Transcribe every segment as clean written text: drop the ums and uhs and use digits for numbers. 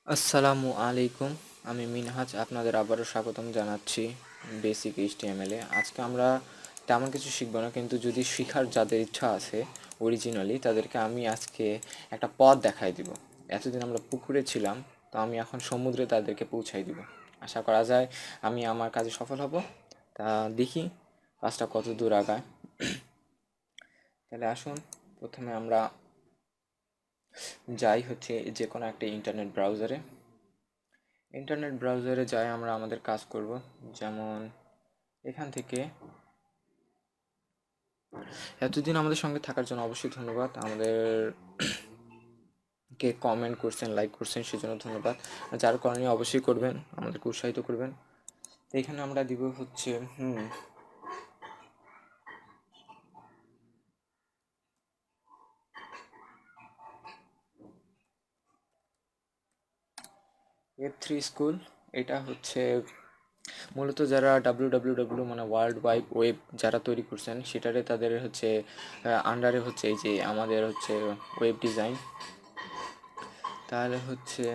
আসসালামু আলাইকুম। আমি মিনহাজ আপনাদের আবারও স্বাগতম জানাচ্ছি বেসিক এইচটিএমএল এ। আজকে আমরা তেমন কিছু শিখব না, কিন্তু যদি শেখার যাদের ইচ্ছা আছে অরিজিনালি, তাদেরকে আমি আজকে একটা পথ দেখাই দিব। এতদিন আমরা পুকুরে ছিলাম, তো আমি এখন সমুদ্রে তাদেরকে পৌঁছাই দিব। আশা করা যায় আমি আমার কাজে সফল হব। তা দেখি কাজটা কত দূর আগায়। তাহলে আসুন, প্রথমে আমরা যাই হচ্ছে যে কোনো একটা ইন্টারনেট ব্রাউজারে যাই, আমরা আমাদের কাজ করব। যেমন এখান থেকে এতদিন আমাদের সঙ্গে থাকার জন্য অবশ্যই ধন্যবাদ। আমাদের কে কমেন্ট করছেন, লাইক করছেন, সেজন্য ধন্যবাদ। যার কারণে অবশ্যই করবেন, আমাদেরকে উৎসাহিত করবেন। তো এখানে আমরা দিব হচ্ছে Web3 স্কুল। এটা হচ্ছে মূলত যারা ডাব্লিউ মানে ওয়ার্ল্ড ওয়াইড ওয়েব যারা তৈরি করছেন, সেটারে তাদের হচ্ছে আন্ডারে হচ্ছে এই যে আমাদের হচ্ছে ওয়েব ডিজাইন। তাহলে হচ্ছে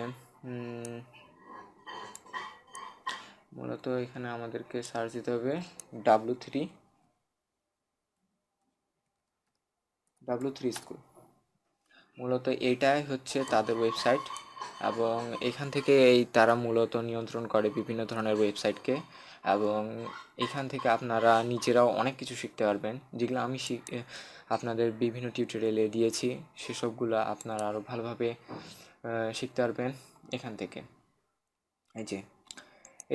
মূলত এখানে আমাদেরকে সার্চ দিতে হবে ডাব্লিউ থ্রি স্কুল। মূলত এটাই হচ্ছে তাদের ওয়েবসাইট, এবং এখান থেকে তারা মূলত নিয়ন্ত্রণ করে বিভিন্ন ধরনের ওয়েবসাইটকে। এবং এখান থেকে আপনারা নিজেরাও অনেক কিছু শিখতে পারবেন, যেগুলো আমি আপনাদের বিভিন্ন টিউটোরিয়ালে দিয়েছি। সেসবগুলো আপনারা আরও ভালোভাবে শিখতে পারবেন এখান থেকে। এই যে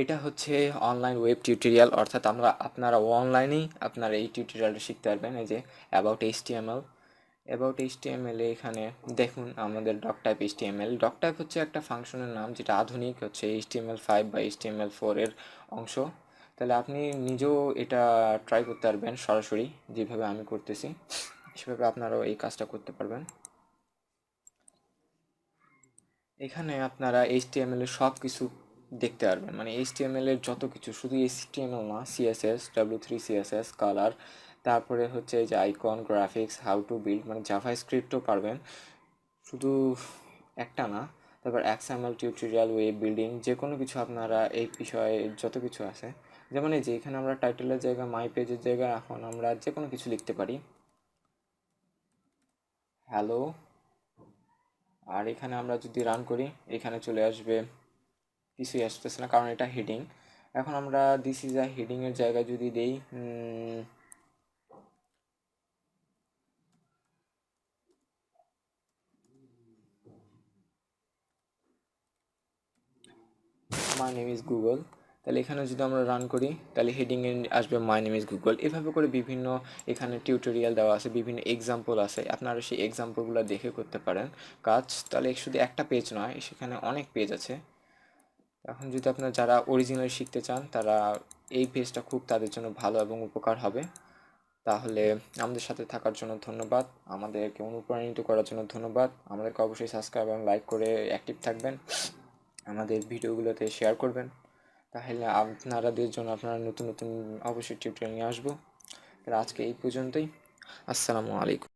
এটা হচ্ছে অনলাইন ওয়েব টিউটোরিয়াল, অর্থাৎ আপনারা অনলাইনেই আপনারা এই টিউটোরিয়ালটা শিখতে পারবেন। এই যে অ্যাবাউট এইচটিএমএল এখানে দেখুন আমাদের ডক টাইপ হচ্ছে একটা ফাংশনের নাম, যেটা আধুনিক হচ্ছে HTML5 বা HTML4 এর অংশ। তাহলে আপনি নিজেও এটা ট্রাই করতে পারবেন সরাসরি, যেভাবে আমি করতেছি সেভাবে আপনারাও এই কাজটা করতে পারবেন। এখানে আপনারা HTML এর সব কিছু দেখতে পারবেন, মানে HTML এর যত কিছু, শুধু HTML না, CSS, W3 CSS, কালার, তারপরে হচ্ছে এই যে icon, graphics, how to build, মানে জাভাস্ক্রিপ্টও পারবেন, শুধু একটা না। তারপর XML টিউটোরিয়াল, ওয়েব বিল্ডিং, যে কোনো কিছু আপনারা এই বিষয়ে যত কিছু আছে। যেমন এই যে এখানে আমরা টাইটেলের জায়গা, মাই পেজের জায়গা, এখন আমরা যে কোনো কিছু লিখতে পারি, হ্যালো। আর এখানে আমরা যদি রান করি, এখানে চলে আসবে, কিছুই আসতেছে না কারণ এটা হেডিং। এখন আমরা দিস ইজ আ হেডিংয়ের জায়গায় যদি দেই মাই নেম ইজ গুগল, তাহলে এখানে যদি আমরা রান করি, তাহলে হেডিংয়ে আসবে মাই নেম ইজ গুগল। এভাবে করে বিভিন্ন এখানে টিউটোরিয়াল দেওয়া আছে, বিভিন্ন এক্সাম্পল আছে, আপনারা সেই এক্সাম্পলগুলো দেখে করতে পারেন কাজ। তাহলে শুধু একটা পেজ নয়, সেখানে অনেক পেজ আছে। এখন যদি আপনারা যারা অরিজিনাল শিখতে চান, তারা এই পেজটা খুব তাদের জন্য ভালো এবং উপকার হবে। তাহলে আমাদের সাথে থাকার জন্য ধন্যবাদ, আমাদেরকে অনুপ্রাণিত করার জন্য ধন্যবাদ। আমাদেরকে অবশ্যই সাবস্ক্রাইব এবং লাইক করে অ্যাক্টিভ থাকবেন, আমাদের ভিডিওগুলোতে শেয়ার করবেন। তাহলে আপনাদের জন্য আপনারা নতুন নতুন অবশ্যই টিউটোরিয়াল নিয়ে আসবো। তাহলে আজকে এই পর্যন্তই। আসসালামু আলাইকুম।